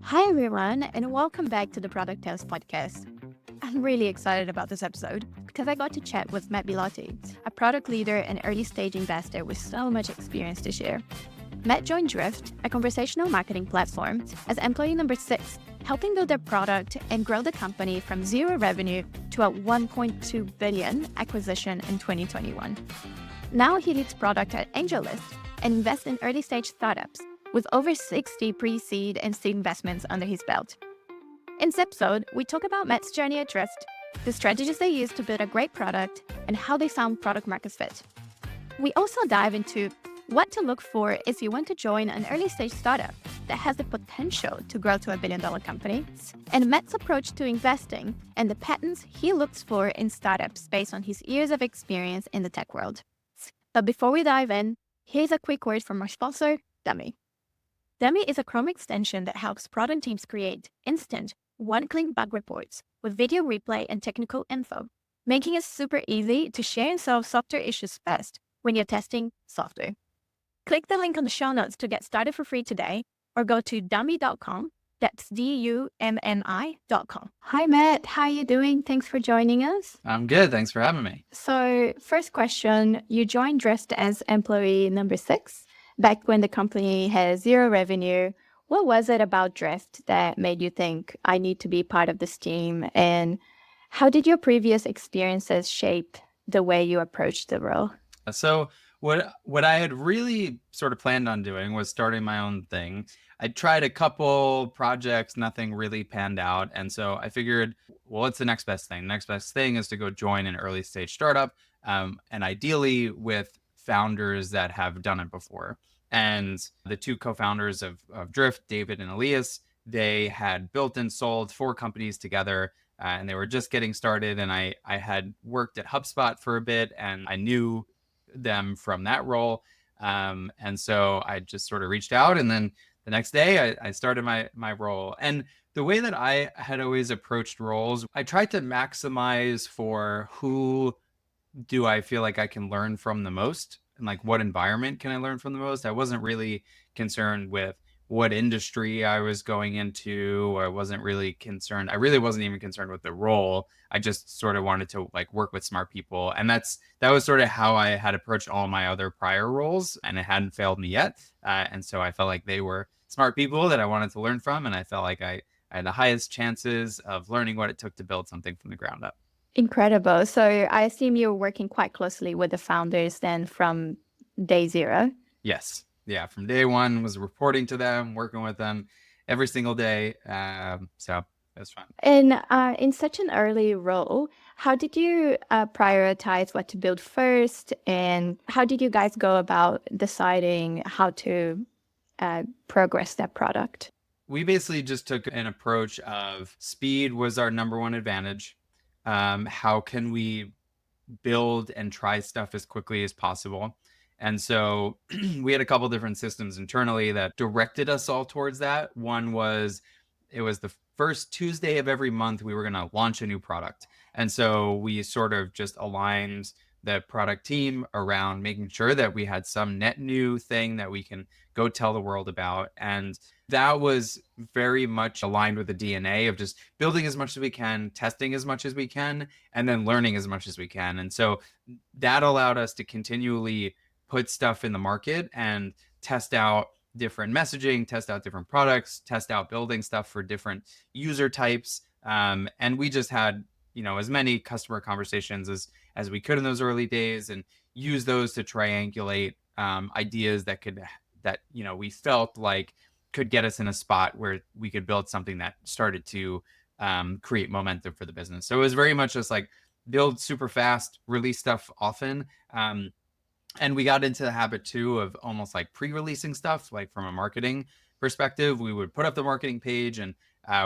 Hi, everyone, and welcome back to the Product Tales podcast. I'm really excited about this episode because I got to chat with Matt Bilotti, a product leader and early stage investor with so much experience to share. Matt joined Drift, a conversational marketing platform, as employee number 6, helping build their product and grow the company from zero revenue to a 1.2 billion acquisition in 2021. Now he leads product at AngelList and invests in early stage startups, with over 60 pre-seed and seed investments under his belt. In this episode, we talk about Matt's journey at Drift, the strategies they use to build a great product, and how they found product market fit. We also dive into what to look for if you want to join an early stage startup that has the potential to grow to a billion-dollar company, and Matt's approach to investing and the patterns he looks for in startups based on his years of experience in the tech world. But before we dive in, here's a quick word from our sponsor, Dummy. Dummy is a Chrome extension that helps product teams create instant, one-click bug reports with video replay and technical info, making it super easy to share and solve software issues fast when you're testing software. Click the link on the show notes to get started for free today, or go to dummy.com. That's dummi.com. Hi, Matt. How are you doing? Thanks for joining us. I'm good. Thanks for having me. So, first question, you joined Drift as employee number 6. Back when the company had zero revenue. What was it about Drift that made you think, I need to be part of this team? And how did your previous experiences shape the way you approached the role? So what I had really sort of planned on doing was starting my own thing. I tried a couple projects, nothing really panned out. And so I figured, well, what's the next best thing? The next best thing is to go join an early stage startup, and ideally with founders that have done it before. And the 2 co-founders of Drift, David and Elias, they had built and sold 4 companies together, and they were just getting started. And I had worked at HubSpot for a bit, and I knew them from that role. And so I just sort of reached out, and then the next day I started my role. And the way that I had always approached roles, I tried to maximize for who do I feel like I can learn from the most, and like what environment can I learn from the most. I wasn't really concerned with what industry I was going into, or I really wasn't even concerned with the role. I just sort of wanted to like work with smart people. And that was sort of how I had approached all my other prior roles, and it hadn't failed me yet. And so I felt like they were smart people that I wanted to learn from. And I felt like I had the highest chances of learning what it took to build something from the ground up. Incredible. So I assume you're working quite closely with the founders then from day zero. Yes. Yeah. From day one was reporting to them, working with them every single day. So that's fun. And in such an early role, how did you prioritize what to build first? And how did you guys go about deciding how to progress that product? We basically just took an approach of speed was our number one advantage. How can we build and try stuff as quickly as possible? And so we had a couple different systems internally that directed us all towards that. One was, it was the first Tuesday of every month we were going to launch a new product. And so we sort of just aligned the product team around making sure that we had some net new thing that we can go tell the world about. And that was very much aligned with the DNA of just building as much as we can, testing as much as we can, and then learning as much as we can. And so that allowed us to continually put stuff in the market and test out different messaging, test out different products, test out building stuff for different user types. And we just had, as many customer conversations as we could in those early days, and use those to triangulate ideas that we felt like could get us in a spot where we could build something that started to create momentum for the business. So it was very much just like build super fast, release stuff often. And we got into the habit too of almost like pre-releasing stuff, like from a marketing perspective. We would put up the marketing page, and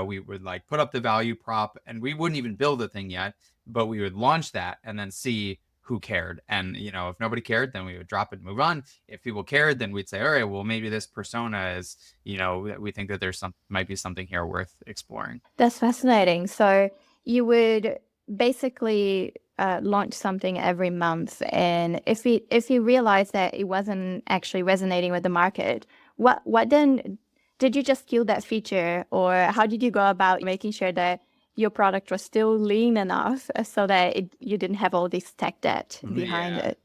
we would like put up the value prop, and we wouldn't even build the thing yet, but we would launch that and then see who cared. And, if nobody cared, then we would drop it and move on. If people cared, then we'd say, all right, well, maybe this persona is, we think that might be something here worth exploring. That's fascinating. So you would basically launch something every month, and if you realize that it wasn't actually resonating with the market, what then Did you just kill that feature, or how did you go about making sure that your product was still lean enough so that you didn't have all this tech debt behind Yeah. it?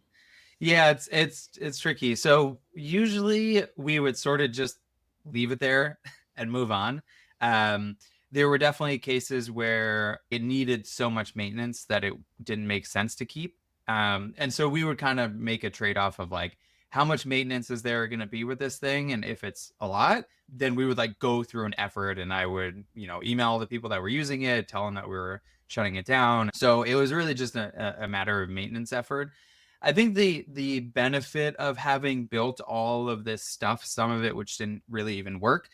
Yeah, it's tricky. So usually we would sort of just leave it there and move on. Um, there were definitely cases where it needed so much maintenance that it didn't make sense to keep. And so we would kind of make a trade-off of like, how much maintenance is there going to be with this thing? And if it's a lot, then we would like go through an effort, and I would, email the people that were using it, tell them that we were shutting it down. So it was really just a matter of maintenance effort. I think the benefit of having built all of this stuff, some of it which didn't really even work,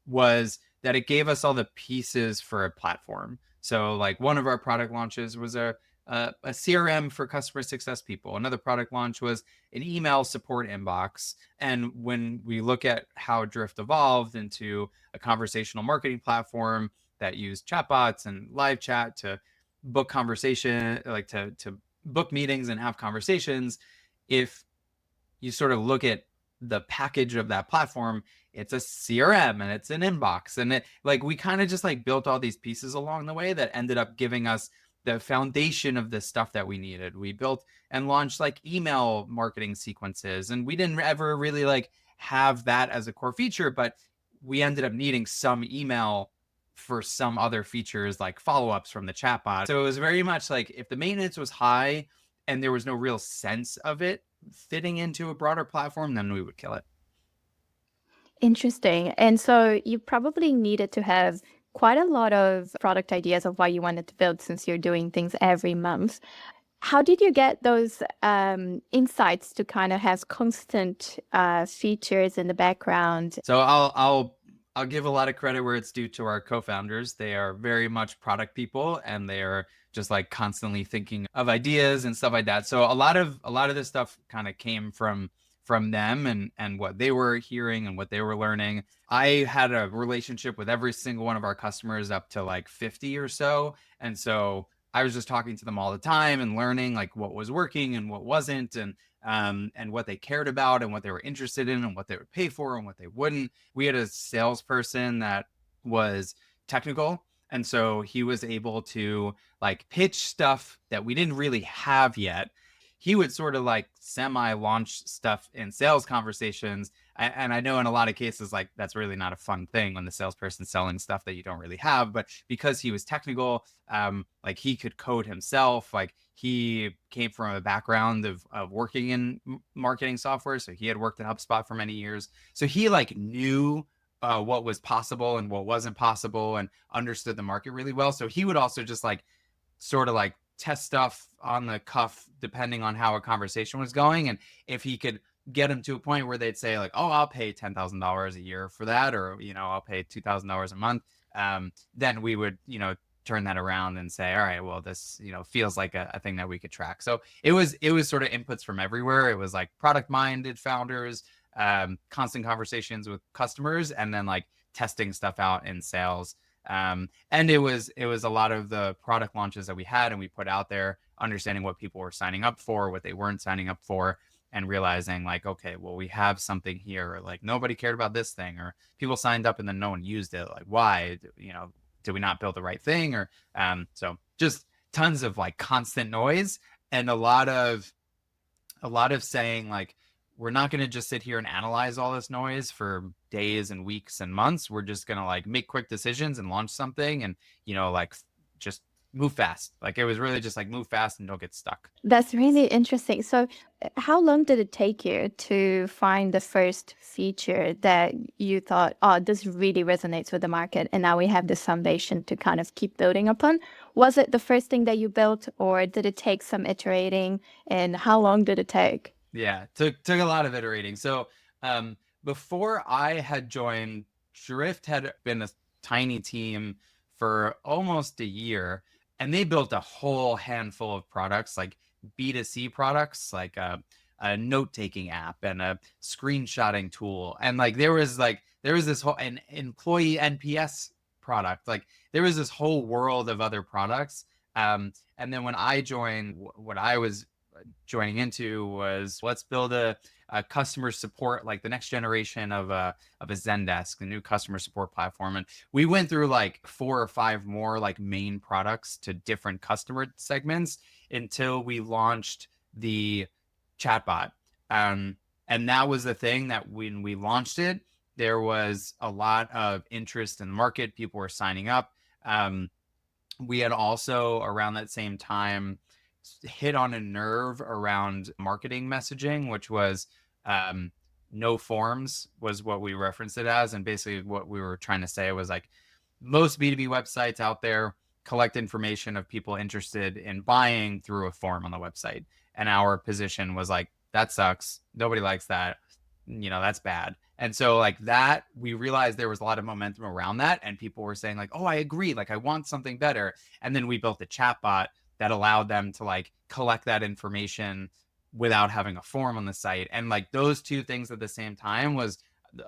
was that it gave us all the pieces for a platform. So like one of our product launches was a CRM for customer success people. Another product launch was an email support inbox. And when we look at how Drift evolved into a conversational marketing platform that used chatbots and live chat to book conversation, like to book meetings and have conversations, if you sort of look at the package of that platform, it's a CRM and it's an inbox, and it like we kind of just like built all these pieces along the way that ended up giving us the foundation of the stuff that we needed. We built and launched like email marketing sequences, and we didn't ever really like have that as a core feature, but we ended up needing some email for some other features like follow-ups from the chatbot. So it was very much like if the maintenance was high and there was no real sense of it fitting into a broader platform, then we would kill it. Interesting. And so you probably needed to have quite a lot of product ideas of what you wanted to build since you're doing things every month. How did you get those insights to kind of have constant features in the background? So I'll give a lot of credit where it's due to our co-founders. They are very much product people, and they are just like constantly thinking of ideas and stuff like that. So a lot of this stuff kind of came from them and what they were hearing and what they were learning. I had a relationship with every single one of our customers up to like 50 or so. And so I was just talking to them all the time and learning like what was working and what wasn't, and what they cared about and what they were interested in and what they would pay for and what they wouldn't. We had a salesperson that was technical. And so he was able to like pitch stuff that we didn't really have yet. He would sort of like semi-launch stuff in sales conversations. And I know in a lot of cases, like that's really not a fun thing when the salesperson's selling stuff that you don't really have. But because he was technical, like he could code himself. Like he came from a background of working in marketing software. So he had worked at HubSpot for many years. So he like knew what was possible and what wasn't possible and understood the market really well. So he would also just like sort of like test stuff on the cuff depending on how a conversation was going. And if he could get them to a point where they'd say like, oh, I'll pay $10,000 a year for that, or I'll pay $2,000 a month, then we would turn that around and say, all right, well, this feels like a thing that we could track. So it was sort of inputs from everywhere. It was like product minded founders, constant conversations with customers, and then like testing stuff out in sales. And it was a lot of the product launches that we had and we put out there, understanding what people were signing up for, what they weren't signing up for, and realizing like, okay, well, we have something here, or like nobody cared about this thing, or people signed up and then no one used it. Like, why? Did we not build the right thing? Or so just tons of like constant noise, and a lot of saying like, we're not going to just sit here and analyze all this noise for days and weeks and months. We're just going to like make quick decisions and launch something, and like just move fast. Like it was really just like move fast and don't get stuck. That's really interesting. So, how long did it take you to find the first feature that you thought, oh, this really resonates with the market, and now we have this foundation to kind of keep building upon? Was it the first thing that you built, or did it take some iterating, and how long did it take? Yeah, took a lot of iterating. So before I had joined, Drift had been a tiny team for almost a year, and they built a whole handful of products, like B2C products, like a note-taking app and a screenshotting tool. And like there was this whole an employee NPS product. Like there was this whole world of other products. And then when I joined, what I was joining into was, let's build a customer support, like the next generation of a Zendesk, the new customer support platform. And we went through like 4 or 5 more like main products to different customer segments until we launched the chatbot. And that was the thing that when we launched it, there was a lot of interest in the market. People were signing up. We had also around that same time hit on a nerve around marketing messaging, which was no forms was what we referenced it as. And basically what we were trying to say was like, most B2B websites out there collect information of people interested in buying through a form on the website. And our position was like, that sucks. Nobody likes that. That's bad. And so like that, we realized there was a lot of momentum around that. And people were saying like, oh, I agree. Like I want something better. And then we built a chatbot that allowed them to like collect that information without having a form on the site. And like those two things at the same time was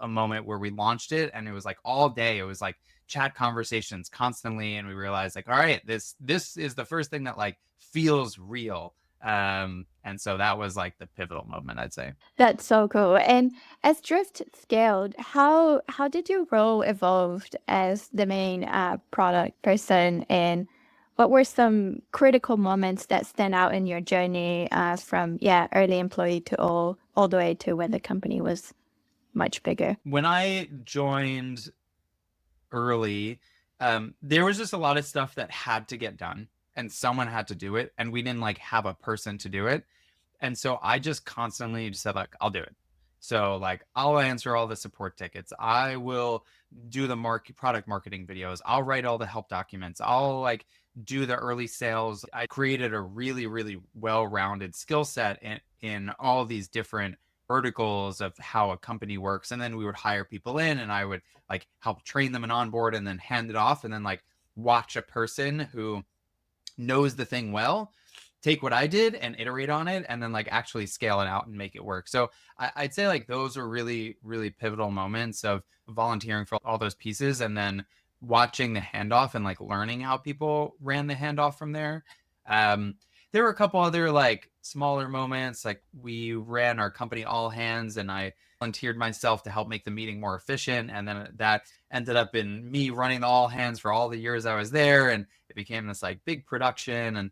a moment where we launched it, and it was like all day, it was like chat conversations constantly. And we realized like, all right, this is the first thing that like feels real. And so that was like the pivotal moment, I'd say. That's so cool. And as Drift scaled, how did your role evolved as the main product person, and what were some critical moments that stand out in your journey from early employee to all the way to when the company was much bigger? When I joined early, there was just a lot of stuff that had to get done, and someone had to do it, and we didn't like have a person to do it. And so I just constantly just said like, I'll do it. So like, I'll answer all the support tickets. I will do the product marketing videos. I'll write all the help documents. I'll like do the early sales. I created a really, really well-rounded skill set in all these different verticals of how a company works. And then we would hire people in, and I would like help train them and onboard, and then hand it off, and then like watch a person who knows the thing well take what I did and iterate on it, and then like actually scale it out and make it work. So I'd say like those are really, really pivotal moments of volunteering for all those pieces, and then watching the handoff and like learning how people ran the handoff from there. There were a couple other like smaller moments, like we ran our company all hands, and I volunteered myself to help make the meeting more efficient. And then that ended up in me running the all hands for all the years I was there. And it became this like big production. And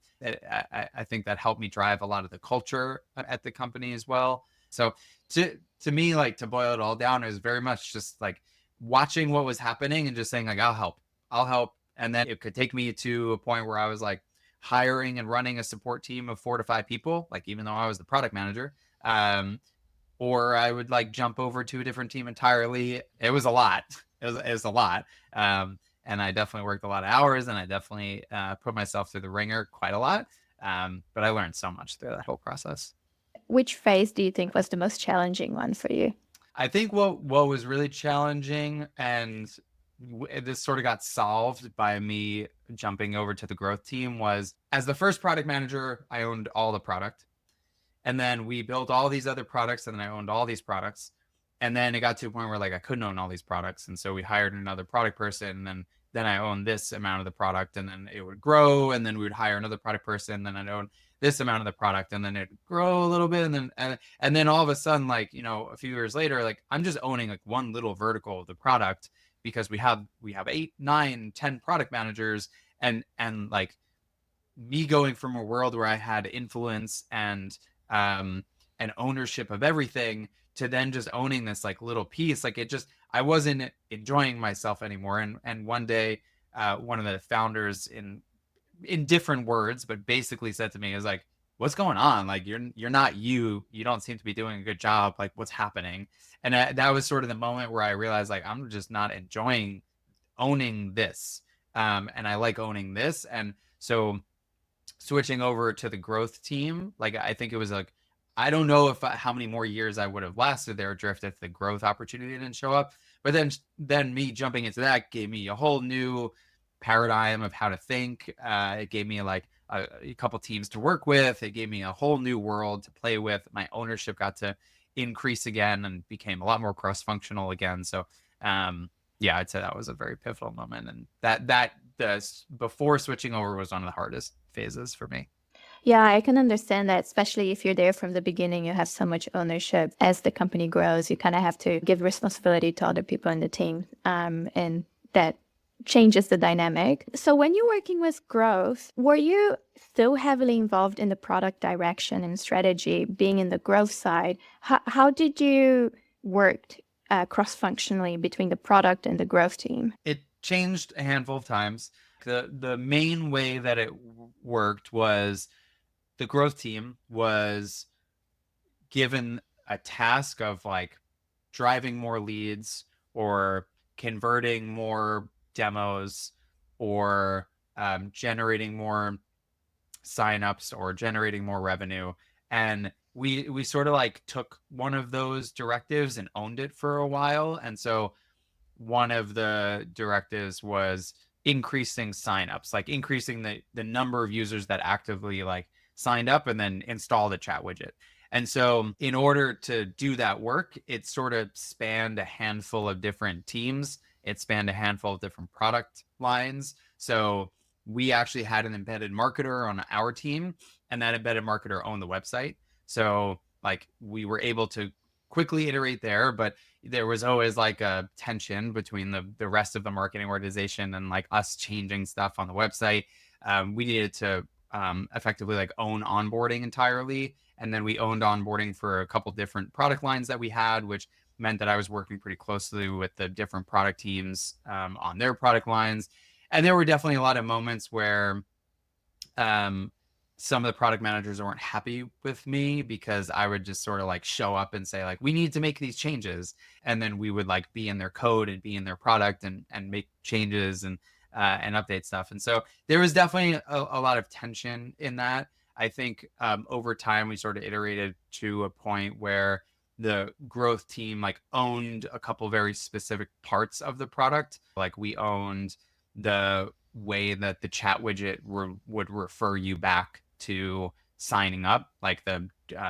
I think that helped me drive a lot of the culture at the company as well. So to me, like to boil it all down, it was very much just like watching what was happening and just saying like, I'll help. And then it could take me to a point where I was like hiring and running a support team of 4 to 5 people, like even though I was the product manager. Or I would like jump over to a different team entirely. It was a lot. It was a lot. And I definitely worked a lot of hours, and I definitely put myself through the ringer quite a lot. But I learned so much through that whole process. Which phase do you think was the most challenging one for you? I think what was really challenging, and this sort of got solved by me jumping over to the growth team, was as the first product manager, I owned all the product. And then we built all these other products, and then I owned all these products. And then it got to a point where like I couldn't own all these products. And so we hired another product person, and then I owned this amount of the product, and then it would grow. And then we would hire another product person, and then I'd own this amount of the product, and then it'd grow a little bit. And then all of a sudden, like, a few years later, like I'm just owning like one little vertical of the product, because we have 8, 9, 10 product managers, and like me going from a world where I had influence and ownership of everything to then just owning this like little piece. Like I wasn't enjoying myself anymore. And one day, one of the founders in different words, but basically said to me, is like, what's going on? Like, you're not you don't seem to be doing a good job. Like, what's happening? And that was sort of the moment where I realized like, I'm just not enjoying owning this. And I like owning this. And so switching over to the growth team, like I think it was like, I don't know how many more years I would have lasted there at Drift if the growth opportunity didn't show up. But then me jumping into that gave me a whole new paradigm of how to think. It gave me like a couple teams to work with. It gave me a whole new world to play with. My ownership got to increase again and became a lot more cross-functional again. So I'd say that was a very pivotal moment. And that before switching over was one of the hardest phases for me. Yeah, I can understand that, especially if you're there from the beginning, you have so much ownership. As the company grows, you kind of have to give responsibility to other people in the team. And that changes the dynamic. So when you're working with growth, were you still heavily involved in the product direction and strategy, being in the growth side? How did you work cross-functionally between the product and the growth team? It changed a handful of times. The main way that it worked was the growth team was given a task of like driving more leads or converting more demos or generating more signups or generating more revenue. And we sort of like took one of those directives and owned it for a while. And so one of the directives was increasing signups, like increasing the number of users that actively like signed up and then install the chat widget. And so in order to do that work, it sort of spanned a handful of different teams. It spanned a handful of different product lines. So we actually had an embedded marketer on our team, and that embedded marketer owned the website. So like we were able to quickly iterate there, but there was always like a tension between the rest of the marketing organization and like us changing stuff on the website. We needed to effectively like own onboarding entirely. And then we owned onboarding for a couple different product lines that we had, which meant that I was working pretty closely with the different product teams on their product lines. And there were definitely a lot of moments where some of the product managers weren't happy with me because I would just sort of like show up and say like, we need to make these changes. And then we would like be in their code and be in their product and make changes and update stuff. And so there was definitely a lot of tension in that. I think over time we sort of iterated to a point where the growth team like owned a couple very specific parts of the product. Like we owned the way that the chat widget would refer you back to signing up, like the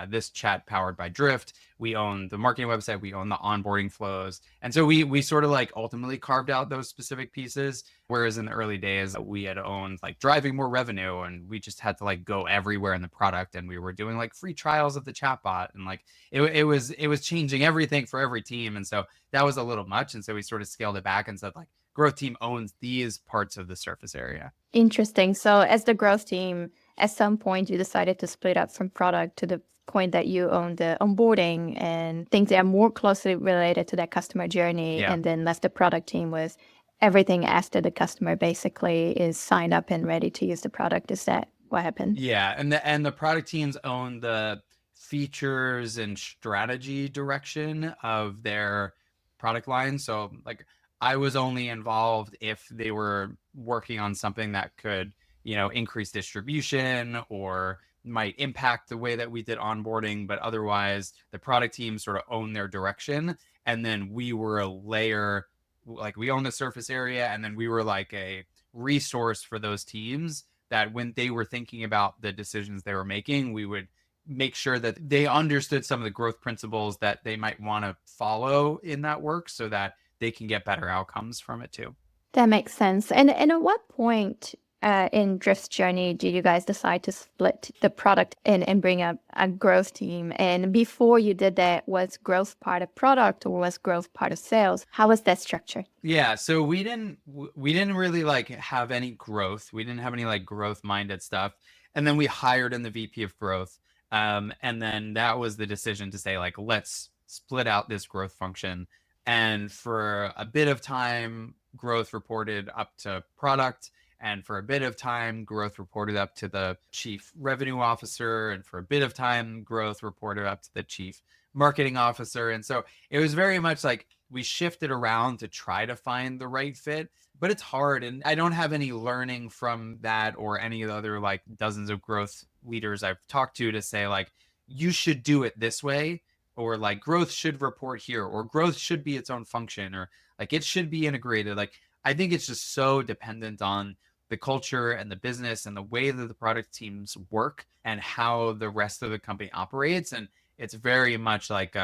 this chat powered by Drift. We own the marketing website, we own the onboarding flows, and so we sort of like ultimately carved out those specific pieces. Whereas in the early days, we had owned like driving more revenue, and we just had to like go everywhere in the product, and we were doing like free trials of the chatbot, and like it was changing everything for every team, and so that was a little much, and so we sort of scaled it back and said like growth team owns these parts of the surface area. Interesting. So as the growth team, at some point you decided to split up from product to the point that you own the onboarding and things that are more closely related to that customer journey, Yeah. and then left the product team with everything after the customer basically is signed up and ready to use the product. Is that what happened? Yeah, and the product teams own the features and strategy direction of their product line. So like I was only involved if they were working on something that could, increase distribution or might impact the way that we did onboarding, but otherwise the product team sort of owned their direction. And then we were a layer, like we owned the surface area, and then we were like a resource for those teams that when they were thinking about the decisions they were making, we would make sure that they understood some of the growth principles that they might want to follow in that work so that they can get better outcomes from it too. That makes sense. And at what point in Drift's journey did you guys decide to split the product and bring up a growth team? And before you did that, was growth part of product or was growth part of sales? How was that structured? Yeah, so we didn't really like have any growth. We didn't have any like growth minded stuff. And then we hired in the VP of growth. And then that was the decision to say like, let's split out this growth function. And for a bit of time, growth reported up to product. And for a bit of time, growth reported up to the chief revenue officer. And for a bit of time, growth reported up to the chief marketing officer. And so it was very much like we shifted around to try to find the right fit, but it's hard. And I don't have any learning from that or any of the other like dozens of growth leaders I've talked to say like, you should do it this way, or like growth should report here, or growth should be its own function, or like it should be integrated. Like I think it's just so dependent on the culture and the business and the way that the product teams work and how the rest of the company operates. And it's very much like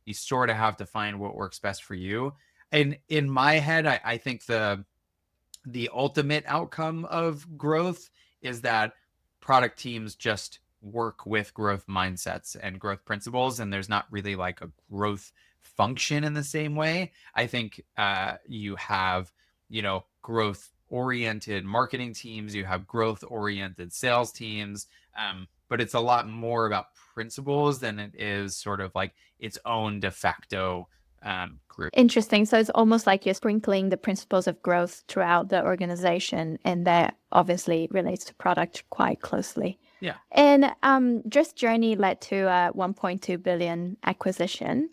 you sort of have to find what works best for you. And in my head, I think the ultimate outcome of growth is that product teams just work with growth mindsets and growth principles, and there's not really like a growth function in the same way. I think you have, growth oriented marketing teams, you have growth oriented sales teams, but it's a lot more about principles than it is sort of like its own de facto group. Interesting. So it's almost like you're sprinkling the principles of growth throughout the organization, and that obviously relates to product quite closely. Yeah. And Just Journey led to a 1.2 billion acquisition.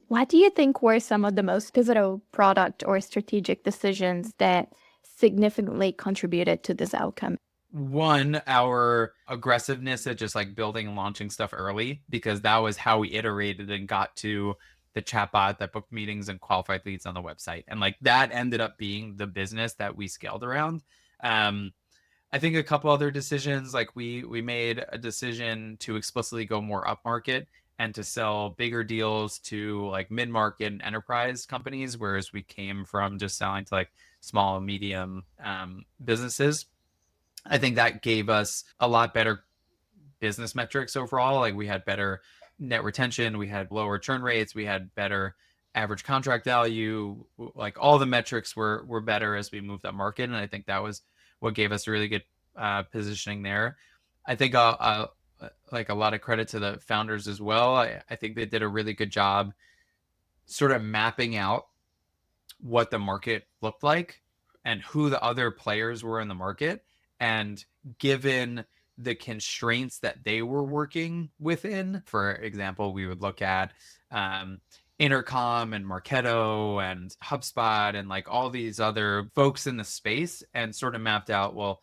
What do you think were some of the most pivotal product or strategic decisions that significantly contributed to this outcome? One, our aggressiveness at just like building and launching stuff early, because that was how we iterated and got to the chatbot that booked meetings and qualified leads on the website. And like that ended up being the business that we scaled around. I think a couple other decisions, like we made a decision to explicitly go more upmarket and to sell bigger deals to like mid-market and enterprise companies, whereas we came from just selling to like small and medium businesses. I think that gave us a lot better business metrics overall. Like we had better net retention, we had lower churn rates, we had better average contract value. Like all the metrics were better as we moved up market, and I think that was what gave us a really good positioning there. I think like a lot of credit to the founders as well. I think they did a really good job sort of mapping out what the market looked like and who the other players were in the market. And given the constraints that they were working within, for example, we would look at Intercom and Marketo and HubSpot and like all these other folks in the space, and sort of mapped out, well,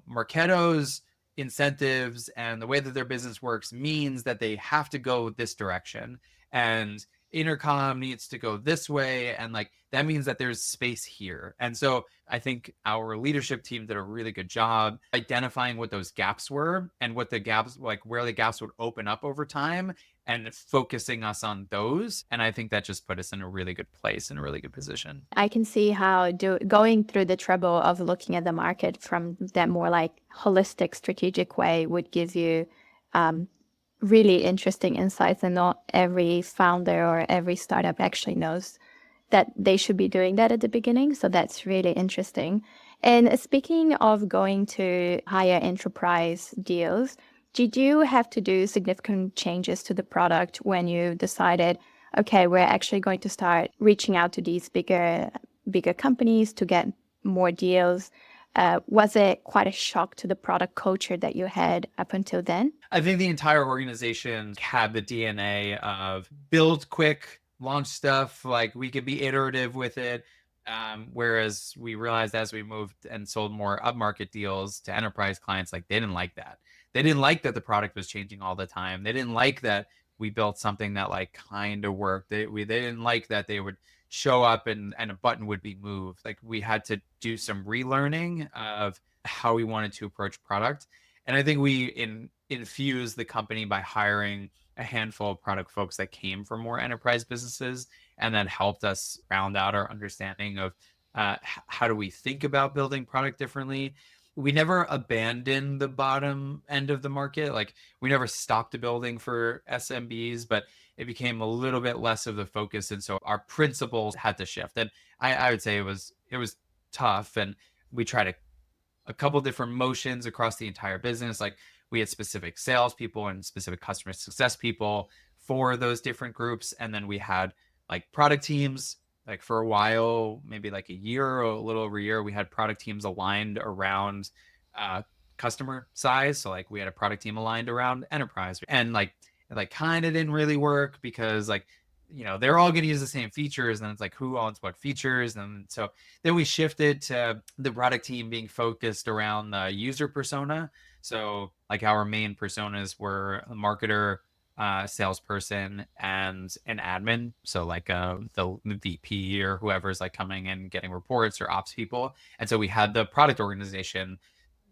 Marketo's incentives and the way that their business works means that they have to go this direction, and Intercom needs to go this way, and like that means that there's space here. And so I think our leadership team did a really good job identifying what those gaps were and what the gaps, like where the gaps would open up over time, and focusing us on those. And I think that just put us in a really good place, in a really good position. I can see how going through the trouble of looking at the market from that more like holistic strategic way would give you really interesting insights, and not every founder or every startup actually knows that they should be doing that at the beginning. So that's really interesting. And speaking of going to higher enterprise deals, did you have to do significant changes to the product when you decided, okay, we're actually going to start reaching out to these bigger companies to get more deals? Was it quite a shock to the product culture that you had up until then? I think the entire organization had the DNA of build quick, launch stuff, like we could be iterative with it. Whereas we realized as we moved and sold more upmarket deals to enterprise clients, like they didn't like that. They didn't like that the product was changing all the time. They didn't like that we built something that like kind of worked. They didn't like that they would show up and a button would be moved. Like we had to do some relearning of how we wanted to approach product. And I think we infused the company by hiring a handful of product folks that came from more enterprise businesses, and that helped us round out our understanding of how do we think about building product differently. We never abandoned the bottom end of the market. Like we never stopped building for SMBs, but it became a little bit less of the focus. And so our principles had to shift. And I would say it was tough. And we tried a couple different motions across the entire business. Like we had specific salespeople and specific customer success people for those different groups. And then we had like product teams. Like for a while, maybe like a year or a little over a year, we had product teams aligned around customer size. So like we had a product team aligned around enterprise, and like it kind of didn't really work because like, they're all going to use the same features, and it's like who owns what features. And so then we shifted to the product team being focused around the user persona. So like our main personas were a marketer, salesperson, and an admin. So like the VP or whoever's like coming and getting reports, or ops people. And so we had the product organization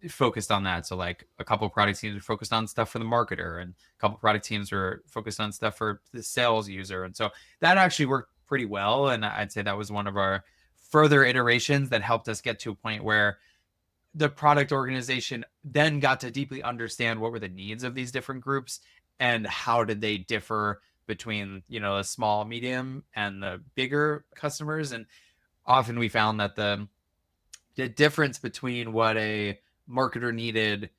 focused on that. So like a couple of product teams were focused on stuff for the marketer, and a couple of product teams were focused on stuff for the sales user. And so that actually worked pretty well. And I'd say that was one of our further iterations that helped us get to a point where the product organization then got to deeply understand what were the needs of these different groups and how did they differ between, the small, medium, and the bigger customers. And often we found that the difference between what a marketer needed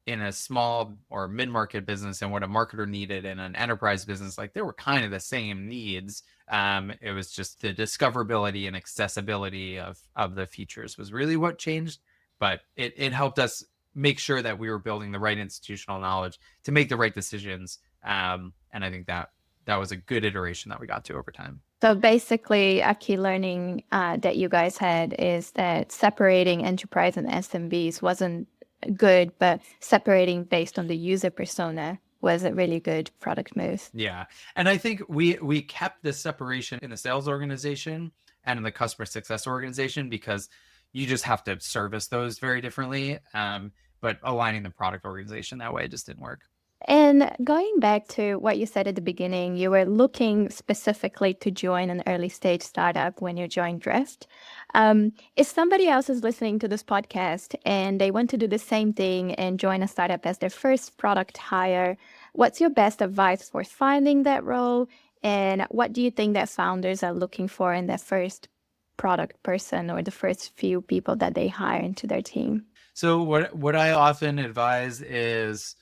in a small or mid-market business and what a marketer needed in an enterprise business, like they were kind of the same needs. It was just the discoverability and accessibility of the features was really what changed. But it helped us make sure that we were building the right institutional knowledge to make the right decisions. And I think that was a good iteration that we got to over time. So basically, a key learning that you guys had is that separating enterprise and SMBs wasn't good, but separating based on the user persona was a really good product move. Yeah. And I think we kept this separation in the sales organization and in the customer success organization because you just have to service those very differently. But aligning the product organization that way just didn't work. And going back to what you said at the beginning, you were looking specifically to join an early stage startup when you joined Drift. If somebody else is listening to this podcast and they want to do the same thing and join a startup as their first product hire, what's your best advice for finding that role? And what do you think that founders are looking for in their first product person or the first few people that they hire into their team? So what I often advise is,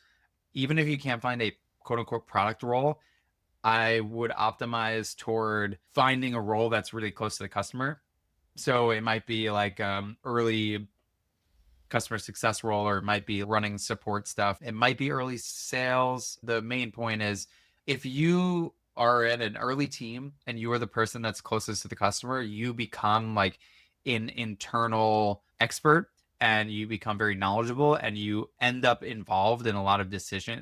even if you can't find a quote unquote product role, I would optimize toward finding a role that's really close to the customer. So it might be like early customer success role, or it might be running support stuff. It might be early sales. The main point is, if you are in an early team and you are the person that's closest to the customer, you become like an internal expert and you become very knowledgeable and you end up involved in a lot of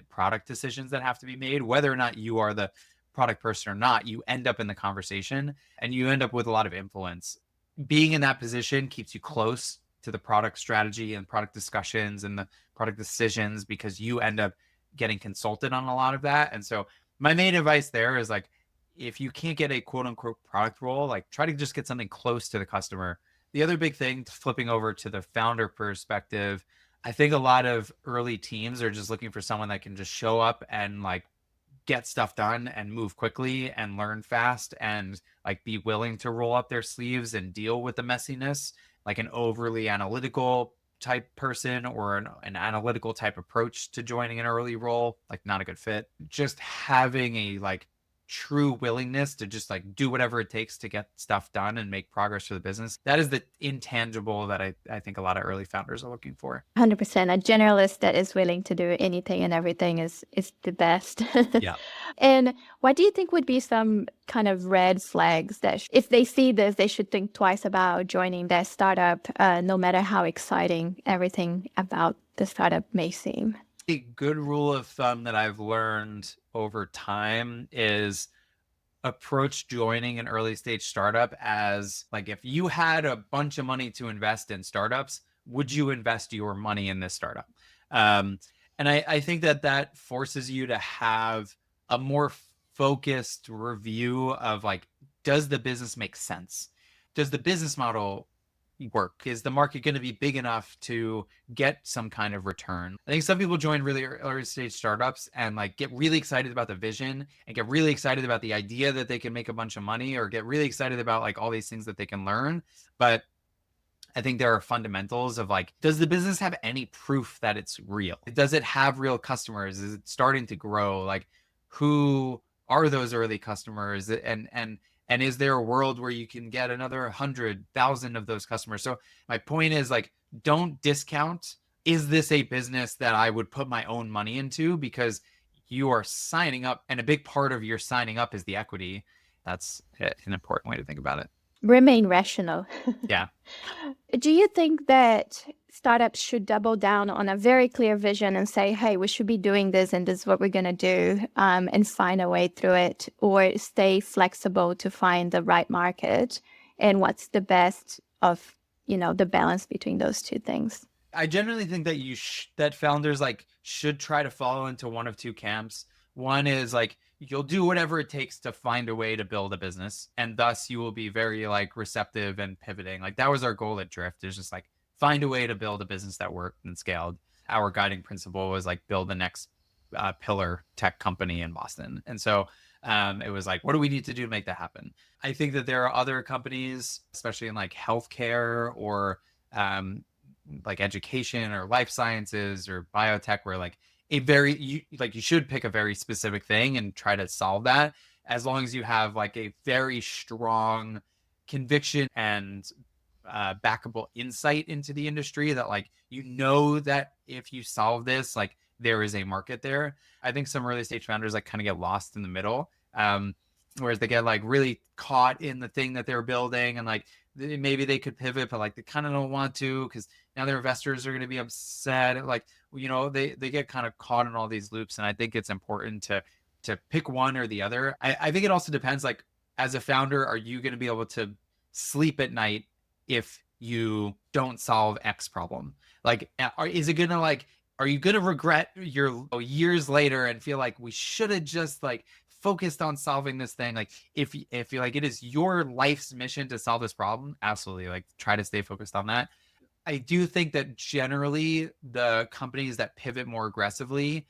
product decisions that have to be made. Whether or not you are the product person or not, you end up in the conversation and you end up with a lot of influence. Being in that position keeps you close to the product strategy and product discussions and the product decisions, because you end up getting consulted on a lot of that. And so my main advice there is, like, if you can't get a quote unquote product role, like, try to just get something close to the customer. The other big thing, flipping over to the founder perspective, I think a lot of early teams are just looking for someone that can just show up and like get stuff done and move quickly and learn fast and like be willing to roll up their sleeves and deal with the messiness. Like an overly analytical type person or an analytical type approach to joining an early role, like, not a good fit. Just having a like true willingness to just like do whatever it takes to get stuff done and make progress for the business. That is the intangible that I think a lot of early founders are looking for. 100%. A generalist that is willing to do anything and everything is the best. Yeah. And what do you think would be some kind of red flags that if they see this, they should think twice about joining their startup, no matter how exciting everything about the startup may seem? A good rule of thumb that I've learned over time is approach joining an early stage startup as like, if you had a bunch of money to invest in startups, would you invest your money in this startup? And I think that forces you to have a more focused review of like, does the business make sense? Does the business model work? Is the market going to be big enough to get some kind of return? I think some people join really early stage startups and like get really excited about the vision and get really excited about the idea that they can make a bunch of money, or get really excited about like all these things that they can learn. But I think there are fundamentals of like, does the business have any proof that it's real? Does it have real customers? Is it starting to grow? Like, who are those early customers? And is there a world where you can get another 100,000 of those customers? So my point is, like, don't discount, is this a business that I would put my own money into? Because you are signing up, and a big part of your signing up is the equity. That's an important way to think about it. Remain rational. Yeah. Do you think that startups should double down on a very clear vision and say, hey, we should be doing this and this is what we're going to do, and find a way through it, or stay flexible to find the right market? And what's the best of, the balance between those two things? I generally think that that founders like should try to fall into one of two camps. One is like, you'll do whatever it takes to find a way to build a business, and thus you will be very like receptive and pivoting. Like, that was our goal at Drift, is just like find a way to build a business that worked and scaled. Our guiding principle was like build the next pillar tech company in Boston. And so it was like, what do we need to do to make that happen? I think that there are other companies, especially in like healthcare or like education or life sciences or biotech, where like you should pick a very specific thing and try to solve that, as long as you have like a very strong conviction and backable insight into the industry, that like, that if you solve this, like there is a market there. I think some early stage founders like kind of get lost in the middle, whereas they get like really caught in the thing that they're building, and like maybe they could pivot, but like they kind of don't want to because now their investors are going to be upset. Like, they get kind of caught in all these loops. And I think it's important to pick one or the other. I think it also depends, like, as a founder, are you going to be able to sleep at night if you don't solve X problem? Like, is it going to like, are you going to regret your years later and feel like we should have just like focused on solving this thing? Like, if you like, it is your life's mission to solve this problem, absolutely, like, try to stay focused on that. I do think that generally the companies that pivot more aggressively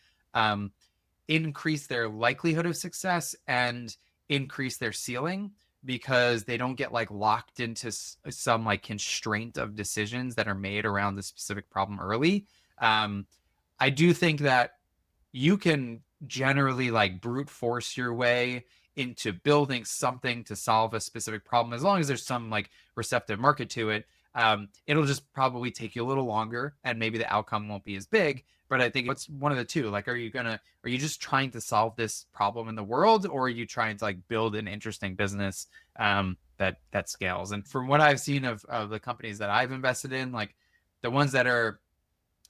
increase their likelihood of success and increase their ceiling, because they don't get like locked into some like constraint of decisions that are made around the specific problem early. I do think that you can generally like brute force your way into building something to solve a specific problem, as long as there's some like receptive market to it. It'll just probably take you a little longer, and maybe the outcome won't be as big. But I think it's one of the two. Like, are you just trying to solve this problem in the world, or are you trying to like build an interesting business that scales? And from what I've seen of the companies that I've invested in, like, the ones that are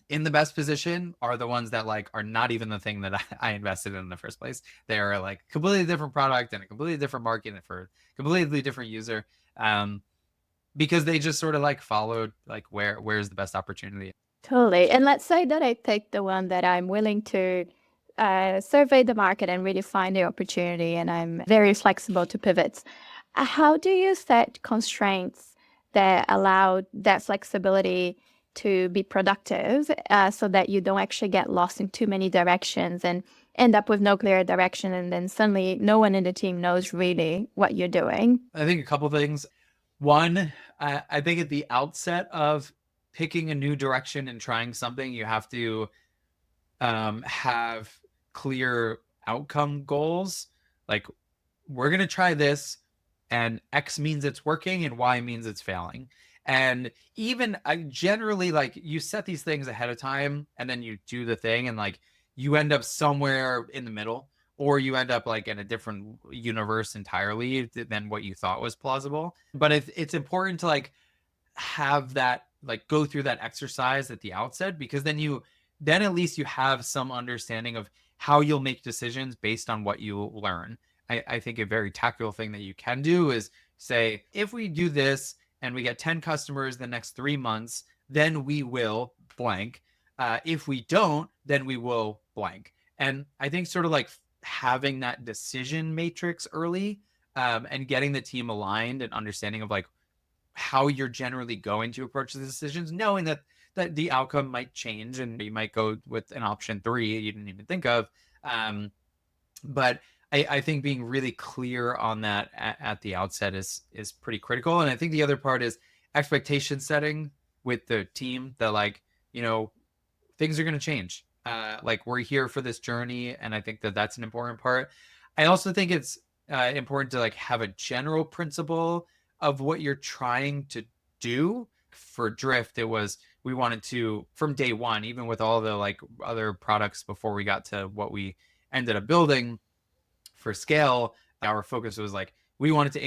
in the best position are the ones that like are not even the thing that I invested in the first place. They are like completely different product and a completely different market and for a completely different user, because they just sort of like followed like where's the best opportunity. Totally. And let's say that I pick the one that I'm willing to survey the market and really find the opportunity, and I'm very flexible to pivots. How do you set constraints that allow that flexibility to be productive, so that you don't actually get lost in too many directions and end up with no clear direction, and then suddenly no one in the team knows really what you're doing? I think a couple things. One, I think at the outset of picking a new direction and trying something, you have to have clear outcome goals. Like, we're going to try this, and X means it's working and Y means it's failing. And even I generally, like, you set these things ahead of time and then you do the thing, and like you end up somewhere in the middle, or you end up like in a different universe entirely than what you thought was plausible. But it's important to like have that, like, go through that exercise at the outset, because then at least you have some understanding of how you'll make decisions based on what you learn. I think a very tactical thing that you can do is say, if we do this and we get 10 customers the next 3 months, then we will blank. If we don't, then we will blank. And I think sort of like having that decision matrix early, and getting the team aligned and understanding of like how you're generally going to approach the decisions, knowing that the outcome might change and you might go with an option 3 you didn't even think of. But I think being really clear on that at the outset is pretty critical. And I think the other part is expectation setting with the team, that like, things are going to change. Like, we're here for this journey. And I think that that's an important part. I also think it's important to like have a general principle of what you're trying to do. For Drift, it was, we wanted to, from day one, even with all the like other products before we got to what we ended up building for scale, our focus was like, we wanted to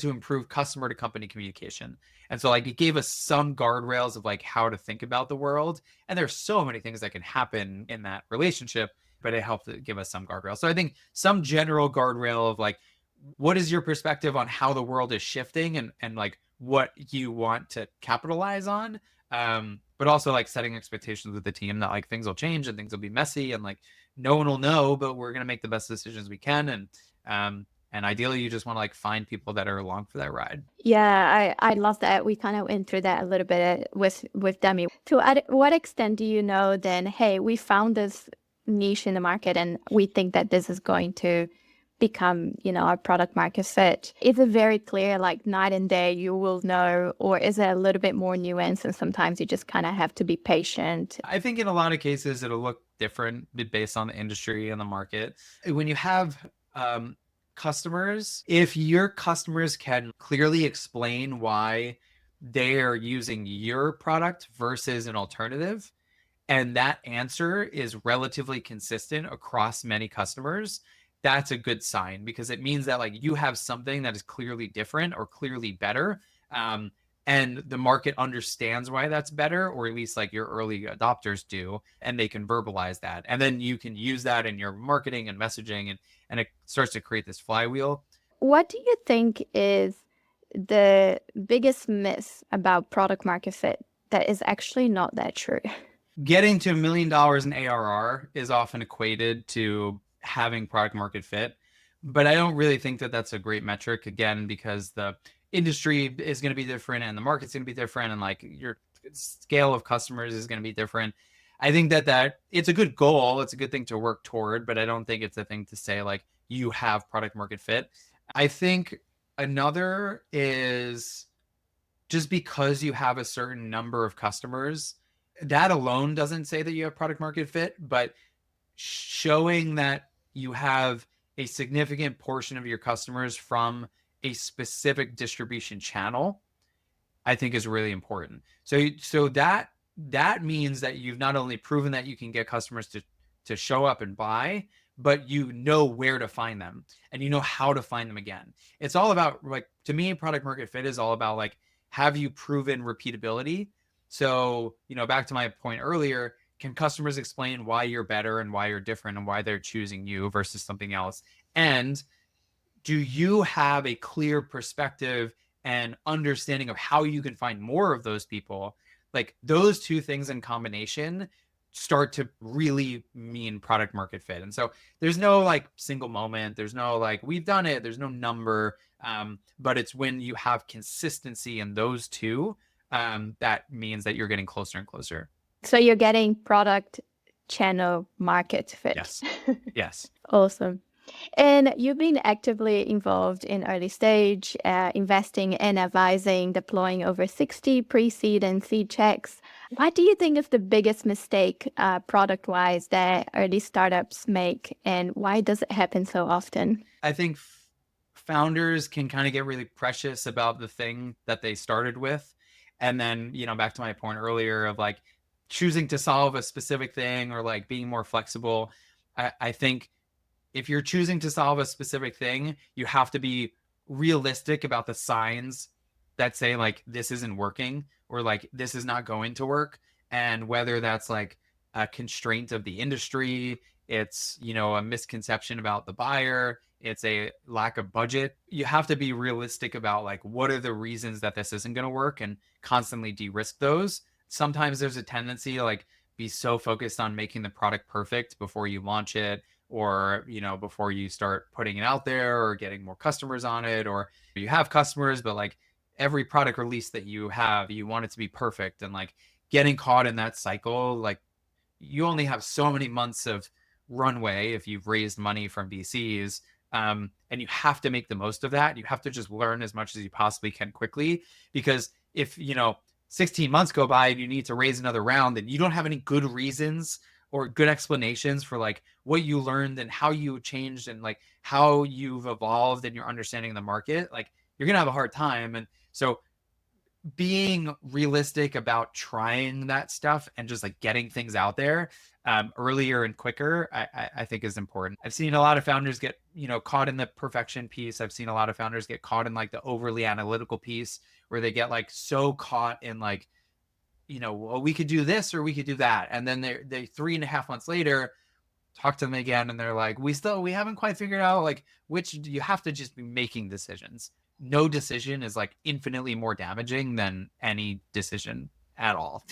improve customer to company communication. And so like it gave us some guardrails of like how to think about the world. And there's so many things that can happen in that relationship, but it helped to give us some guardrails. So I think some general guardrail of like, what is your perspective on how the world is shifting, and like what you want to capitalize on, but also like setting expectations with the team that like things will change and things will be messy and like no one will know, but we're going to make the best decisions we can. And And ideally, you just want to like find people that are along for that ride. Yeah, I love that. We kind of went through that a little bit with Demi. To what extent do you know then, hey, we found this niche in the market and we think that this is going to become, our product market fit? Is it very clear, like night and day, you will know, or is it a little bit more nuanced and sometimes you just kind of have to be patient? I think in a lot of cases, it'll look different based on the industry and the market. When you have customers, if your customers can clearly explain why they are using your product versus an alternative, and that answer is relatively consistent across many customers, that's a good sign, because it means that like you have something that is clearly different or clearly better. And the market understands why that's better, or at least like your early adopters do, and they can verbalize that. And then you can use that in your marketing and messaging, and it starts to create this flywheel. What do you think is the biggest myth about product market fit that is actually not that true? Getting to $1 million in ARR is often equated to having product market fit, but I don't really think that that's a great metric, again, because the industry is going to be different and the market's going to be different, and like your scale of customers is going to be different. I think that it's a good goal, it's a good thing to work toward, but I don't think it's a thing to say like you have product market fit. I think another is, just because you have a certain number of customers, that alone doesn't say that you have product market fit, but showing that you have a significant portion of your customers from a specific distribution channel, I think is really important. So that means that you've not only proven that you can get customers to show up and buy, but you know where to find them and you know how to find them again. It's all about, like, to me, product market fit is all about like, have you proven repeatability? So, back to my point earlier, can customers explain why you're better and why you're different and why they're choosing you versus something else? And do you have a clear perspective and understanding of how you can find more of those people? Like, those two things in combination start to really mean product market fit. And so there's no like single moment, there's no like we've done it, there's no number, but it's when you have consistency in those two, that means that you're getting closer and closer. So you're getting product channel market fit. Yes. Yes. Awesome. And you've been actively involved in early stage, investing and advising, deploying over 60 pre-seed and seed checks. What do you think is the biggest mistake product-wise that early startups make, and why does it happen so often? I think founders can kind of get really precious about the thing that they started with. And then, back to my point earlier of like choosing to solve a specific thing or like being more flexible. I think if you're choosing to solve a specific thing, you have to be realistic about the signs that say like this isn't working or like this is not going to work. And whether that's like a constraint of the industry, it's, a misconception about the buyer, it's a lack of budget. You have to be realistic about like what are the reasons that this isn't going to work and constantly de-risk those. Sometimes there's a tendency to like be so focused on making the product perfect before you launch it, or before you start putting it out there or getting more customers on it, or you have customers, but like every product release that you have, you want it to be perfect, and like getting caught in that cycle, like you only have so many months of runway if you've raised money from VCs, and you have to make the most of that. You have to just learn as much as you possibly can quickly, because if 16 months go by and you need to raise another round and you don't have any good reasons or good explanations for like what you learned and how you changed and like how you've evolved in your understanding of the market, like you're gonna have a hard time. And so being realistic about trying that stuff and just like getting things out there earlier and quicker, I think is important. I've seen a lot of founders get caught in the perfection piece. I've seen a lot of founders get caught in like the overly analytical piece, where they get like so caught in like, well, we could do this or we could do that, and then they 3.5 months later talk to them again and they're like, we haven't quite figured out like which. You have to just be making decisions. No decision is like infinitely more damaging than any decision at all,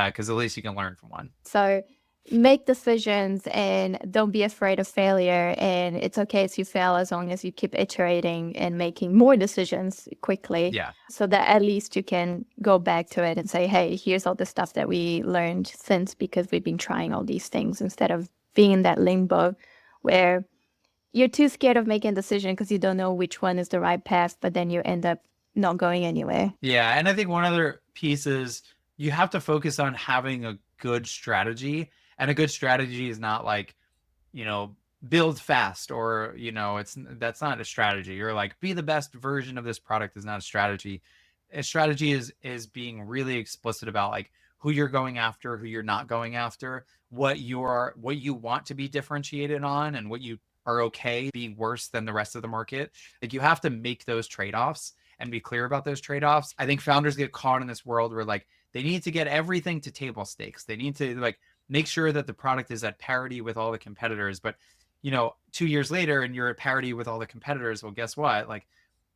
because at least you can learn from one. So make decisions and don't be afraid of failure. And it's okay if you fail as long as you keep iterating and making more decisions quickly. Yeah. So that at least you can go back to it and say, hey, here's all the stuff that we learned since, because we've been trying all these things, instead of being in that limbo where you're too scared of making a decision because you don't know which one is the right path, but then you end up not going anywhere. Yeah. And I think one other piece is you have to focus on having a good strategy. And a good strategy is not like, you know, build fast, or, you know, that's not a strategy. You're like, be the best version of this product is not a strategy. A strategy is being really explicit about like who you're going after, who you're not going after, what you want to be differentiated on, and what you are okay being worse than the rest of the market. Like you have to make those trade-offs and be clear about those trade-offs. I think founders get caught in this world where like they need to get everything to table stakes. They need to like make sure that the product is at parity with all the competitors. But, you know, 2 years later and you're at parity with all the competitors, well, guess what? Like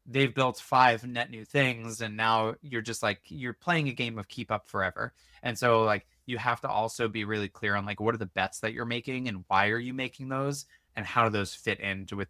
they've built 5 net new things, and now you're just like, you're playing a game of keep up forever. And so like you have to also be really clear on like what are the bets that you're making and why are you making those, and how do those fit into with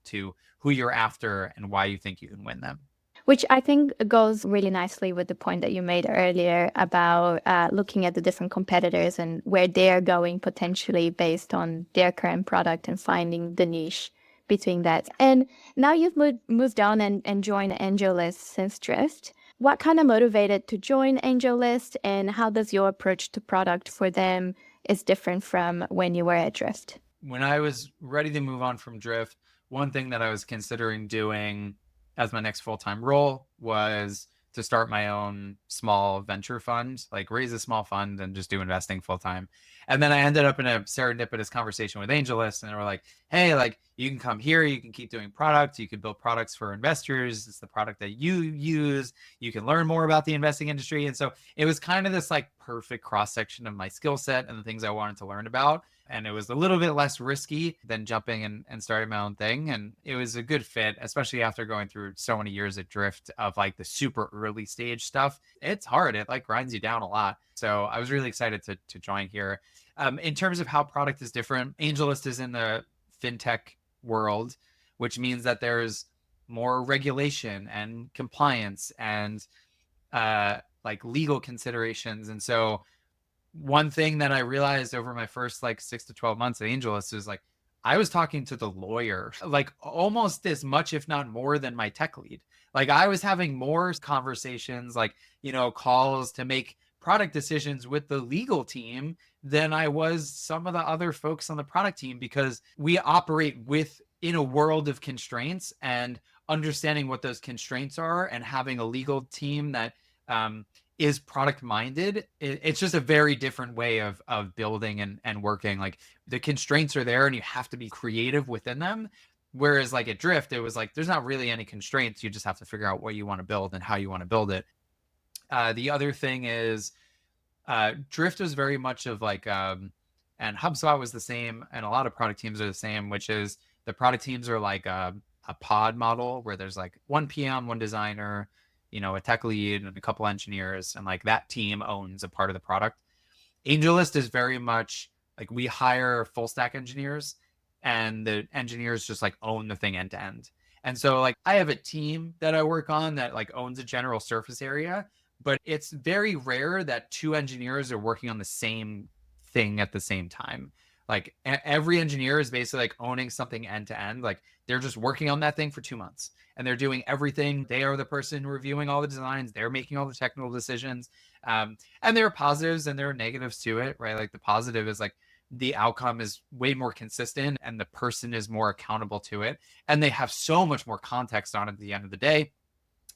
to who you're after and why you think you can win them. Which I think goes really nicely with the point that you made earlier about looking at the different competitors and where they're going potentially based on their current product, and finding the niche between that. And now you've moved on and joined AngelList since Drift. What kind of motivated to join AngelList, and how does your approach to product for them is different from when you were at Drift? When I was ready to move on from Drift, one thing that I was considering doing as my next full-time role was to start my own small venture fund, like raise a small fund and just do investing full time. And then I ended up in a serendipitous conversation with AngelList, and they were like, hey, like you can come here, you can keep doing products, you can build products for investors. It's the product that you use. You can learn more about the investing industry. And so it was kind of this like perfect cross section of my skill set and the things I wanted to learn about. And it was a little bit less risky than jumping and starting my own thing. And it was a good fit, especially after going through so many years at Drift of like the super early stage stuff. It's hard. It like grinds you down a lot. So I was really excited to join here. In terms of how product is different, AngelList is in the fintech world, which means that there's more regulation and compliance and like legal considerations. And so one thing that I realized over my first like 6 to 12 months at AngelList is like I was talking to the lawyer like almost as much, if not more, than my tech lead. Like I was having more conversations, like, you know, calls to make product decisions with the legal team than I was some of the other folks on the product team, because we operate with in a world of constraints, and understanding what those constraints are and having a legal team that is product minded. It's just a very different way of building and working. Like the constraints are there and you have to be creative within them. Whereas like at Drift, it was like there's not really any constraints. You just have to figure out what you want to build and how you want to build it. The other thing is Drift was very much of like, and HubSpot was the same, and a lot of product teams are the same, which is the product teams are like a pod model where there's like one PM, one designer, you know, a tech lead and a couple engineers, and like that team owns a part of the product. AngelList is very much like we hire full stack engineers, and the engineers just like own the thing end to end. And so like I have a team that I work on that like owns a general surface area, but it's very rare that 2 engineers are working on the same thing at the same time. Like every engineer is basically like owning something end to end. Like they're just working on that thing for 2 months and they're doing everything. They are the person reviewing all the designs. They're making all the technical decisions. And there are positives and there are negatives to it, right? Like the positive is like the outcome is way more consistent and the person is more accountable to it. And they have so much more context on it at the end of the day.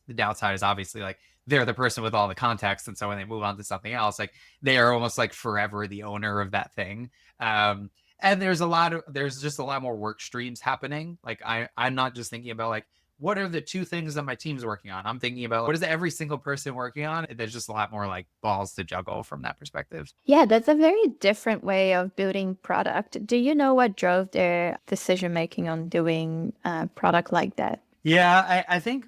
The downside is obviously like they're the person with all the context. And so when they move on to something else, like they are almost like forever the owner of that thing. And there's just a lot more work streams happening. Like I'm not just thinking about like, what are the 2 things that my team's working on? I'm thinking about what is every single person working on? There's just a lot more like balls to juggle from that perspective. Yeah, that's a very different way of building product. Do you know what drove their decision making on doing a product like that? Yeah, I think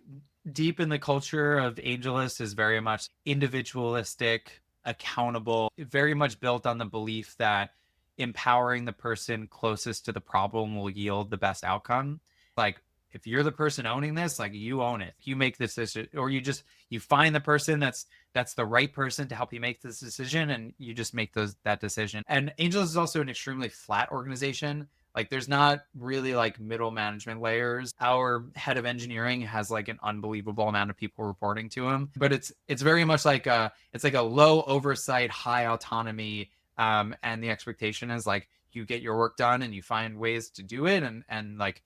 deep in the culture of AngelList is very much individualistic, accountable, very much built on the belief that empowering the person closest to the problem will yield the best outcome. Like, if you're the person owning this, like, you own it. You make this decision, or you find the person that's the right person to help you make this decision, and you just make that decision. And AngelList is also an extremely flat organization. Like, there's not really like middle management layers. Our head of engineering has like an unbelievable amount of people reporting to him, but it's very much like it's like a low oversight, high autonomy. And the expectation is like you get your work done and you find ways to do it, and like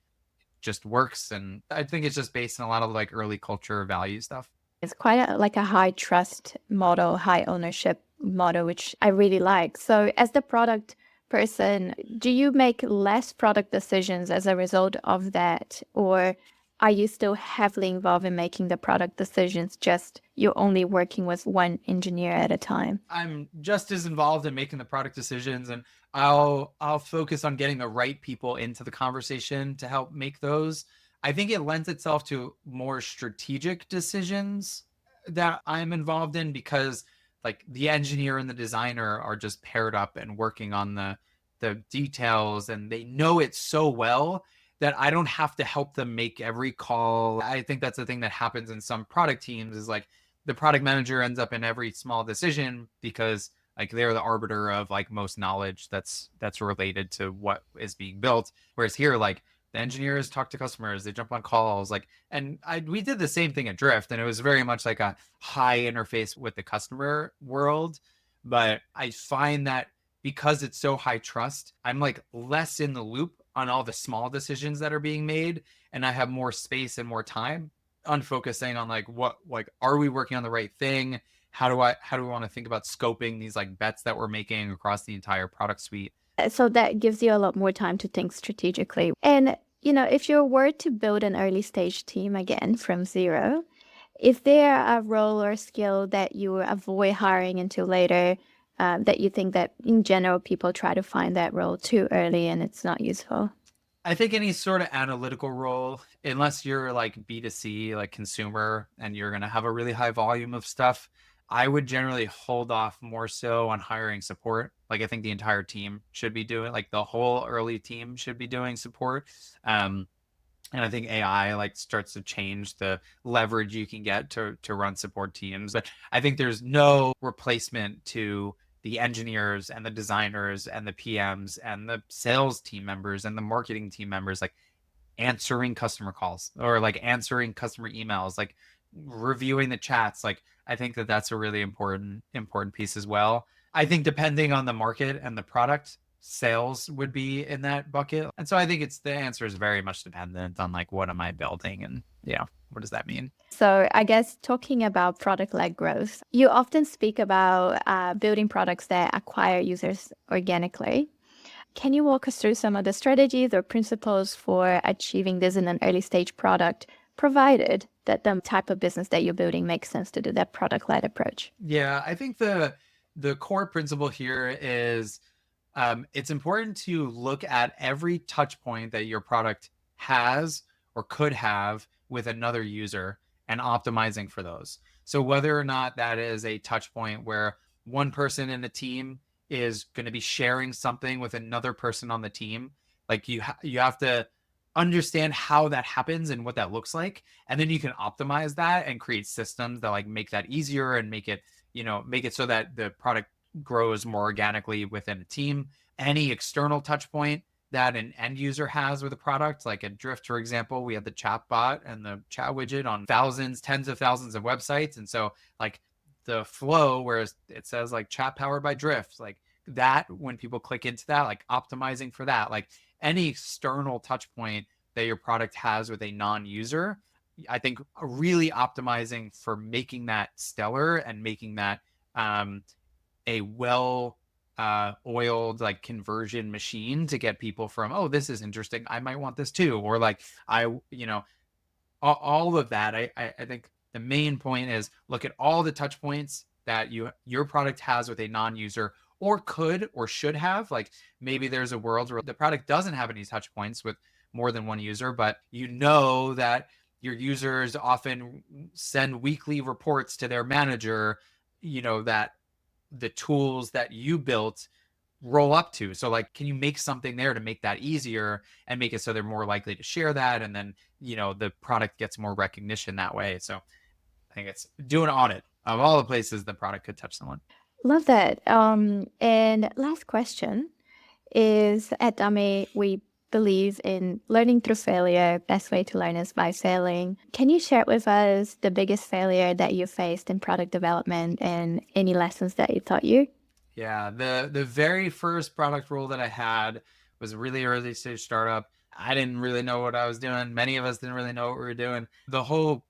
just works. And I think it's just based on a lot of like early culture value stuff. It's quite like a high trust model, high ownership model, which I really like. So, as the product person, do you make less product decisions as a result of that? Or are you still heavily involved in making the product decisions, just you're only working with one engineer at a time? I'm just as involved in making the product decisions, and I'll focus on getting the right people into the conversation to help make those. I think it lends itself to more strategic decisions that I'm involved in, because like the engineer and the designer are just paired up and working on the details, and they know it so well that I don't have to help them make every call. I think that's the thing that happens in some product teams, is like the product manager ends up in every small decision because like they're the arbiter of like most knowledge that's related to what is being built. Whereas here, like, the engineers talk to customers, they jump on calls, like, and we did the same thing at Drift, and it was very much like a high interface with the customer world. But I find that because it's so high trust, I'm like less in the loop on all the small decisions that are being made, and I have more space and more time on focusing on like what, like, are we working on the right thing? How do we want to think about scoping these like bets that we're making across the entire product suite? So that gives you a lot more time to think strategically. And, if you were to build an early stage team again from zero, is there a role or skill that you avoid hiring until later, that you think that in general people try to find that role too early and it's not useful? I think any sort of analytical role, unless you're like B2C, like consumer, and you're going to have a really high volume of stuff, I would generally hold off more so on hiring support. Like, I think the entire team should be doing, like, the whole early team should be doing support. And I think AI like starts to change the leverage you can get to run support teams. But I think there's no replacement to the engineers and the designers and the PMs and the sales team members and the marketing team members, like answering customer calls or like answering customer emails, like reviewing the chats. Like, I think that's a really important piece as well. I think depending on the market and the product, sales would be in that bucket. And so I think the answer is very much dependent on like, what am I building, and yeah, what does that mean? So I guess talking about product-led growth, you often speak about building products that acquire users organically. Can you walk us through some of the strategies or principles for achieving this in an early stage product, provided that the type of business that you're building makes sense to do that product-led approach? Yeah, I think the core principle here is it's important to look at every touch point that your product has or could have with another user and optimizing for those. So whether or not that is a touch point where one person in the team is going to be sharing something with another person on the team, like you have to understand how that happens and what that looks like, and then you can optimize that and create systems that like make that easier and make it, make it so that the product grows more organically within a team. Any external touch point that an end user has with a product, like at Drift, for example, we had the chat bot and the chat widget on thousands, tens of thousands of websites. And so like the flow where it says like chat powered by Drift, like that, when people click into that, like optimizing for that, like any external touch point that your product has with a non-user, I think really optimizing for making that stellar and making that a well oiled like conversion machine to get people from, oh, this is interesting, I might want this too, or like all of that. I think the main point is look at all the touch points that your product has with a non-user, or could or should have. Like, maybe there's a world where the product doesn't have any touch points with more than one user, but that your users often send weekly reports to their manager, that the tools that you built roll up to. So like, can you make something there to make that easier and make it so they're more likely to share that? And then, the product gets more recognition that way. So I think it's do an audit of all the places the product could touch someone. Love that. And last question is at Dummy, we believe in learning through failure. Best way to learn is by failing. Can you share with us the biggest failure that you faced in product development and any lessons that it taught you? Yeah, the very first product role that I had was a really early stage startup. I didn't really know what I was doing. Many of us didn't really know what we were doing. The whole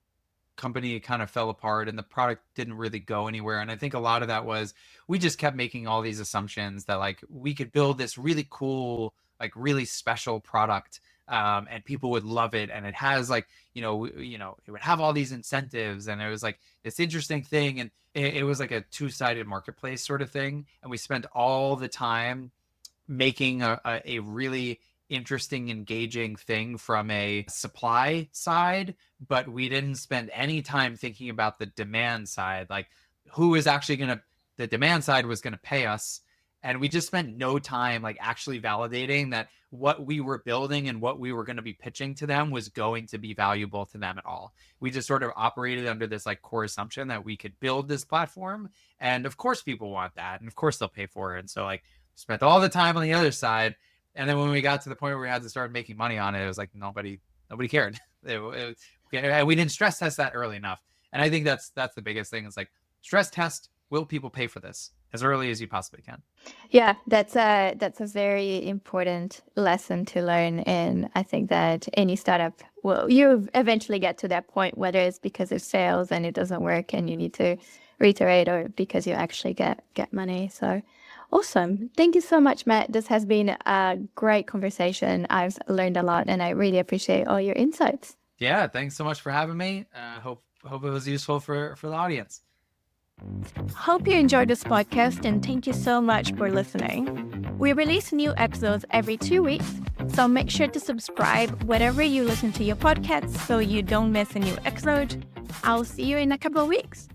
company kind of fell apart and the product didn't really go anywhere. And I think a lot of that was we just kept making all these assumptions that like we could build this really cool, like really special product, and people would love it. And it has like, it would have all these incentives, and it was like this interesting thing. And it was like a two-sided marketplace sort of thing. And we spent all the time making a really interesting, engaging thing from a supply side, but we didn't spend any time thinking about the demand side, like who is actually the demand side was going to pay us. And we just spent no time like actually validating that what we were building and what we were going to be pitching to them was going to be valuable to them at all. We just sort of operated under this like core assumption that we could build this platform. And of course people want that. And of course they'll pay for it. And so like spent all the time on the other side. And then when we got to the point where we had to start making money on it, it was like nobody cared. We didn't stress test that early enough. And I think that's the biggest thing is like stress test, will people pay for this as early as you possibly can? Yeah, that's a very important lesson to learn. And I think that any startup you eventually get to that point, whether it's because it fails and it doesn't work and you need to reiterate, or because you actually get money. So awesome. Thank you so much, Matt. This has been a great conversation. I've learned a lot and I really appreciate all your insights. Yeah, thanks so much for having me. Hope it was useful for the audience. Hope you enjoyed this podcast and thank you so much for listening. We release new episodes every 2 weeks, so make sure to subscribe wherever you listen to your podcasts so you don't miss a new episode. I'll see you in a couple of weeks.